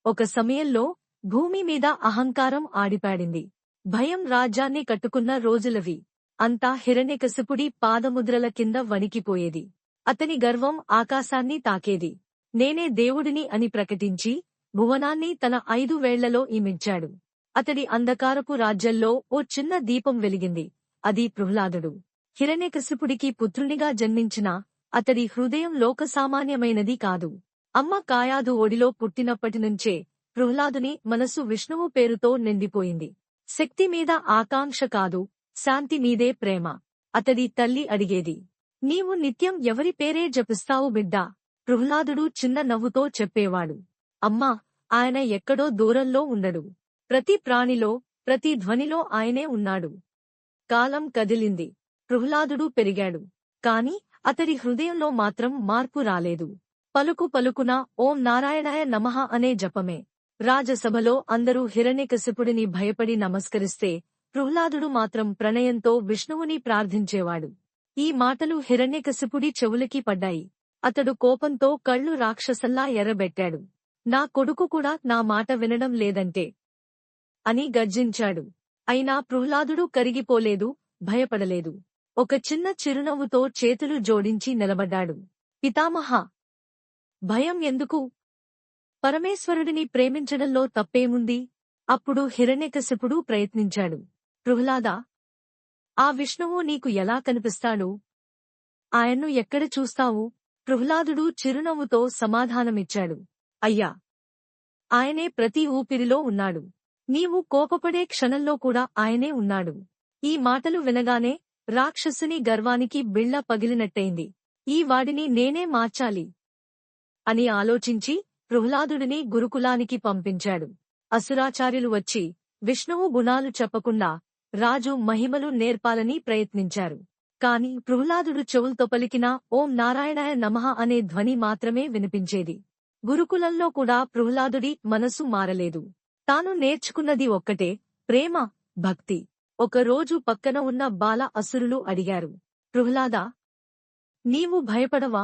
ఒక సమయంలో భూమి మీద అహంకారం ఆడిపాడింది. భయం రాజ్యాన్ని కట్టుకున్న రోజులవి. అంతా హిరణ్యకశిపుడి పాదముద్రల కింద వణికిపోయేది. అతని గర్వం ఆకాశాన్ని తాకేది. నేనే దేవుడిని అని ప్రకటించి భువనాన్ని తన 5 వేళ్లలో ఈమించాడు. అతడి అంధకారపు రాజ్యంలో ఓ చిన్న దీపం వెలిగింది. అది ప్రహ్లాదుడు. హిరణ్యకశిపుడికి పుత్రునిగా జన్మించిన అతడి హృదయం లోకసామాన్యమైనది కాదు. అమ్మ కాయాదు ఒడిలో పుట్టినప్పటినుంచే ప్రహ్లాదుని మనసు విష్ణువు పేరుతో నిండిపోయింది. శక్తి మీద ఆకాంక్ష కాదు, శాంతి మీదే ప్రేమ. అతడి తల్లి అడిగేది, నీవు నిత్యం ఎవరి పేరే జపిస్తావు బిడ్డా? ప్రహ్లాదుడు చిన్న నవ్వుతో చెప్పేవాడు, అమ్మా, ఆయన ఎక్కడో దూరంలో ఉండడు. ప్రతి ప్రాణిలో, ప్రతి ధ్వనిలో ఆయనే ఉన్నాడు. కాలం కదిలింది. ప్రహ్లాదుడు పెరిగాడు. కాని అతడి హృదయంలో మాత్రం మార్పు రాలేదు. పలుకు పలుకున ఓం నారాయణాయ నమః అనే జపమే. రాజసభలో అందరూ హిరణ్యకశిపుడిని భయపడి నమస్కరిస్తే ప్రహ్లాదుడు మాత్రం ప్రణయంతో విష్ణువుని ప్రార్థించేవాడు. ఈ మాటలు హిరణ్యకశిపుడి చెవులకి పడ్డాయి. అతడు కోపంతో కళ్ళు రాక్షసల్లా ఎర్రబెట్టాడు. నా కొడుకు కూడా నా మాట వినడం లేదంటే అని గర్జించాడు. అయినా ప్రహ్లాదుడు కరిగిపోలేదు, భయపడలేదు. ఒక చిన్న చిరునవ్వుతో చేతులు జోడించి నిలబడ్డాడు. పితామహా, భయం ఎందుకు? పరమేశ్వరుడిని ప్రేమించడంలో తప్పేముంది? అప్పుడు హిరణ్యకశిపుడు ప్రయత్నించాడు. ప్రహ్లాదా, ఆ విష్ణువు నీకు ఎలా కనిపిస్తాడు? ఆయన్ను ఎక్కడ చూస్తావు? ప్రహ్లాదుడు చిరునవ్వుతో సమాధానమిచ్చాడు. అయ్యా, ఆయనే ప్రతి ఊపిరిలో ఉన్నాడు. నీవు కోపపడే క్షణంలో కూడా ఆయనే ఉన్నాడు. ఈ మాటలు వినగానే రాక్షసుని గర్వానికి బిళ్ళ పగిలినట్టయింది. ఈ వాడిని నేనే మార్చాలి అని ఆలోచించి ప్రహ్లాదుడిని గురుకులానికి పంపించాడు. అసురాచార్యులు వచ్చి విష్ణువు గుణాలు చెప్పకుండా రాజు మహిమలు నేర్పాలని ప్రయత్నించారు. కాని ప్రహ్లాదుడు చెవుల్తో పలికిన ఓం నారాయణాయ నమః అనే ధ్వని మాత్రమే వినిపించేది. గురుకులంలో కూడా ప్రహ్లాదుడి మనసు మారలేదు. తాను నేర్చుకున్నది ఒక్కటే, ప్రేమ, భక్తి. ఒకరోజు పక్కన ఉన్న బాల అసురులు అడిగారు, ప్రహ్లాదా, నీవు భయపడవా?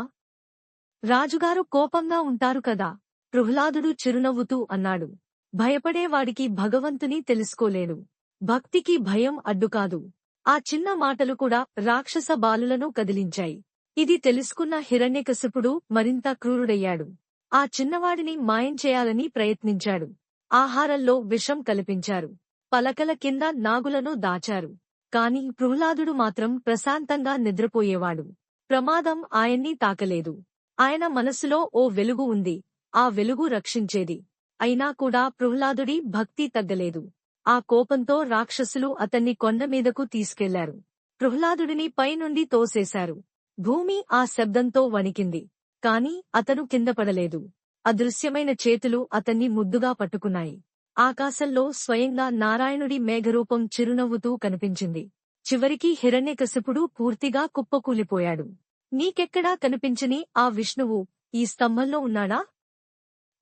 రాజుగారు కోపంగా ఉంటారు కదా? ప్రహ్లాదుడు చిరునవ్వుతూ అన్నాడు, భయపడేవాడికి భగవంతుని తెలుసుకోలేడు. భక్తికి భయం అడ్డుకాదు. ఆ చిన్న మాటలు కూడా రాక్షస బాలులను కదిలించాయి. ఇది తెలుసుకున్న హిరణ్యకశిపుడు మరింత క్రూరుడయ్యాడు. ఆ చిన్నవాడిని మాయం చేయాలని ప్రయత్నించాడు. ఆహారంలో విషం కల్పించారు. పలకల కింద నాగులను దాచారు. కాని ప్రహ్లాదుడు మాత్రం ప్రశాంతంగా నిద్రపోయేవాడు. ప్రమాదం ఆయన్ని తాకలేదు. ఆయన మనసులో ఓ వెలుగు ఉంది. ఆ వెలుగు రక్షించేది. అయినా కూడా ప్రహ్లాదుడి భక్తి తగ్గలేదు. ఆ కోపంతో రాక్షసులు అతన్ని కొండమీదకు తీసుకెళ్లారు. ప్రహ్లాదుడిని పైనుండి తోసేశారు. భూమి ఆ శబ్దంతో వణికింది. కాని అతను కిందపడలేదు. అదృశ్యమైన చేతులు అతన్ని ముద్దుగా పట్టుకున్నాయి. ఆకాశంలో స్వయంగా నారాయణుడి మేఘరూపం చిరునవ్వుతూ కనిపించింది. చివరికి హిరణ్యకశిపుడు పూర్తిగా కుప్పకూలిపోయాడు. నీకెక్కడా కనిపించని ఆ విష్ణువు ఈ స్తంభంలో ఉన్నాడా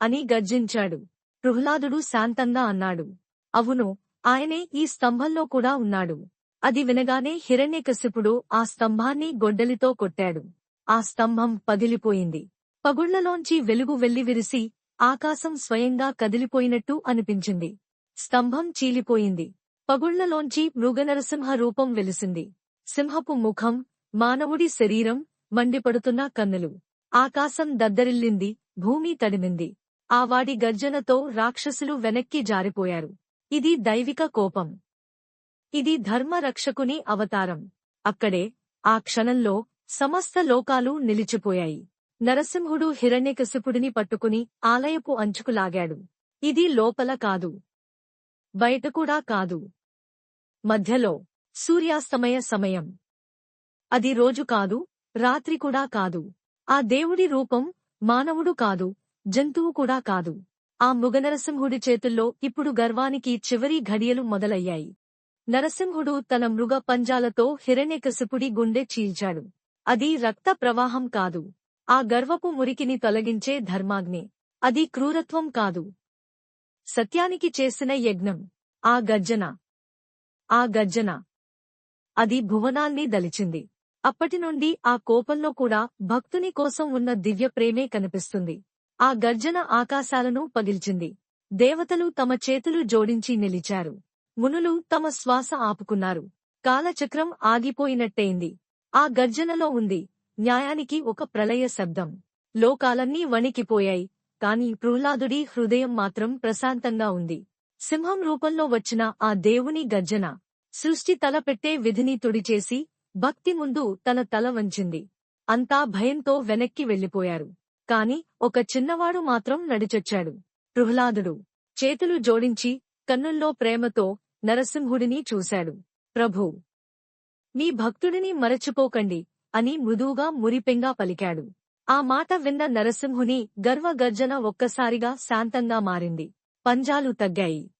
అని గర్జించాడు. ప్రహ్లాదుడు శాంతంగా అన్నాడు, అవును, ఆయనే ఈ స్తంభంలో కూడా ఉన్నాడు. అది వినగానే హిరణ్యకశిపుడు ఆ స్తంభాన్ని గొడ్డలితో కొట్టాడు. ఆ స్తంభం పగిలిపోయింది. పగుళ్లలోంచి వెలుగు వెల్లివిరిసి ఆకాశం స్వయంగా కదిలిపోయినట్టు అనిపించింది. స్తంభం చీలిపోయింది. పగుళ్లలోంచి మృగనరసింహ రూపం వెలిసింది. సింహపు ముఖం, మానవుడి శరీరం, మండిపడుతున్న కన్నులు. ఆకాశం దద్దరిల్లింది, భూమి తడిమింది. ఆ వాడి గర్జనతో రాక్షసులు వెనక్కి జారిపోయారు. ఇది దైవిక కోపం. ఇది ధర్మరక్షకుని అవతారం. అక్కడే, ఆ క్షణంలో సమస్త లోకాలు నిలిచిపోయాయి. నరసింహుడు హిరణ్యకశిపుడిని పట్టుకుని ఆలయపు అంచుకు లాగాడు. ఇది లోపల కాదు, బయటకూడా కాదు, మధ్యలో. సూర్యాస్తమయ సమయం. అది రోజు కాదు, రాత్రి కూడా కాదు. ఆ దేవుడి రూపం మానవుడు కాదు, జంతువు కూడా కాదు. ఆ మృగనరసింహుడి చేతుల్లో ఇప్పుడు గర్వానికి చివరి ఘడియలు మొదలయ్యాయి. నరసింహుడు తన మృగ పంజాలతో హిరణ్యకశిపుడి గుండె చీల్చాడు. అది రక్త ప్రవాహం కాదు, ఆ గర్వపు మురికిని తొలగించే ధర్మాగ్ని. అది క్రూరత్వం కాదు, సత్యానికి చేసిన యజ్ఞం. ఆ గర్జన, ఆ గర్జన, అది భువనాల్ని దలిచింది. అప్పటినుండి ఆ కోపంలో కూడా భక్తుని కోసం ఉన్న దివ్య ప్రేమే కనిపిస్తుంది. ఆ గర్జన ఆకాశాలను పగిల్చింది. దేవతలు తమ చేతులు జోడించి నిలిచారు. మునులు తమ శ్వాస ఆపుకున్నారు. కాలచక్రం ఆగిపోయినట్టయింది. ఆ గర్జనలో ఉంది న్యాయానికి ఒక ప్రళయ శబ్దం. లోకాలన్నీ వణికిపోయాయి. కాని ప్రహ్లాదుడి హృదయం మాత్రం ప్రశాంతంగా ఉంది. సింహం రూపంలో వచ్చిన ఆ దేవుని గర్జన సృష్టి తలపెట్టే విధిని తుడిచేసి భక్తి ముందు తన తల వంచింది. అంతా భయంతో వెనక్కి వెళ్లిపోయారు. కాని ఒక చిన్నవాడు మాత్రం నడిచొచ్చాడు. ప్రహ్లాదుడు చేతులు జోడించి కన్నుల్లో ప్రేమతో నరసింహుడిని చూశాడు. ప్రభూ, మీ భక్తుడిని మరచిపోకండి అని మృదువుగా మురిపెంగా పలికాడు. ఆ మాట విన్న నరసింహుని గర్వగర్జన ఒక్కసారిగా శాంతంగా మారింది. పంజాలు తగ్గాయి.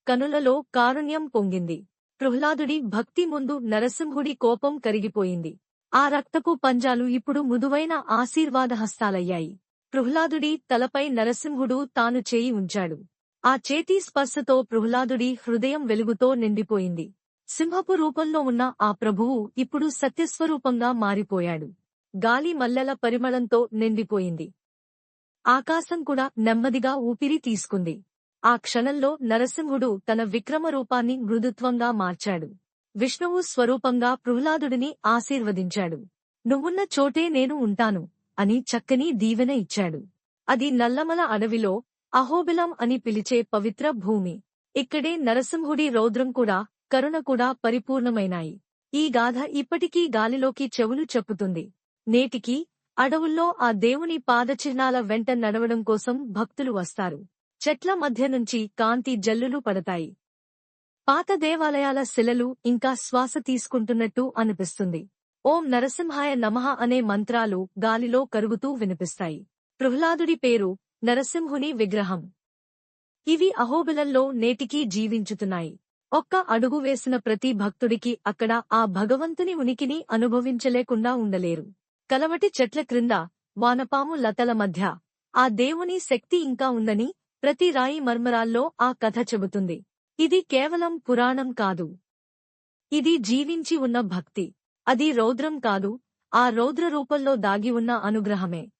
కనులలో కారుణ్యం పొంగింది. ప్రహ్లాదుడి భక్తి ముందు నరసింహుడి కోపం కరిగిపోయింది. ఆ రక్తపు పంజాలు ఇప్పుడు మృదువైన ఆశీర్వాదహస్తాలయ్యాయి. ప్రహ్లాదుడి తలపై నరసింహుడు తాను చేయి ఉంచాడు. ఆ చేతి స్పర్శతో ప్రహ్లాదుడి హృదయం వెలుగుతో నిండిపోయింది. సింహపు రూపంలో ఉన్న ఆ ప్రభువు ఇప్పుడు సత్యస్వరూపంగా మారిపోయాడు. గాలి మల్లెల పరిమళంతో నిండిపోయింది. ఆకాశం కూడా నెమ్మదిగా ఊపిరి తీసుకుంది. ఆ క్షణంలో నరసింహుడు తన విక్రమ రూపాన్ని మృదుత్వంగా మార్చాడు. విష్ణువు స్వరూపంగా ప్రహ్లాదుడిని ఆశీర్వదించాడు. నువ్వున్న చోటే నేను ఉంటాను అని చక్కని దీవెన ఇచ్చాడు. అది నల్లమల అడవిలో అహోబిలం అని పిలిచే పవిత్ర భూమి. ఇక్కడే నరసింహుడి రౌద్రం కూడా కరుణ కూడా పరిపూర్ణమైనాయి. ఈ గాథ ఇప్పటికీ గాలిలోకి చెవులు చెప్పుతుంది. నేటికీ అడవుల్లో ఆ దేవుని పాదచిహ్నాల వెంట నడవడం కోసం భక్తులు వస్తారు. చెట్ల మధ్య నుంచి కాంతి జల్లులు పడతాయి. పాత దేవాలయాల శిలలు ఇంకా శ్వాస తీసుకుంటున్నట్టు అనిపిస్తుంది. ఓం నరసింహాయ నమః అనే మంత్రాలు గాలిలో కరుగుతూ వినిపిస్తాయి. ప్రహ్లాదుడి పేరు, నరసింహుని విగ్రహం ఇవి అహోబిలంలో నేటికీ జీవించుతున్నాయి. ఒక్క అడుగు వేసిన ప్రతి భక్తుడికి అక్కడ ఆ భగవంతుని ఉనికిని అనుభవించలేకుండా ఉండలేరు. కలవటి చెట్ల క్రింద, వానపాము లతల మధ్య ఆ దేవుని శక్తి ఇంకా ఉందని ప్రతి రాయి మర్మరాల్లో ఆ కథ చెబుతుంది. ఇది కేవలం పురాణం కాదు. ఇది జీవించి ఉన్న భక్తి. అది రౌద్రం కాదు, ఆ రౌద్ర రూపంలో దాగి ఉన్న అనుగ్రహమే.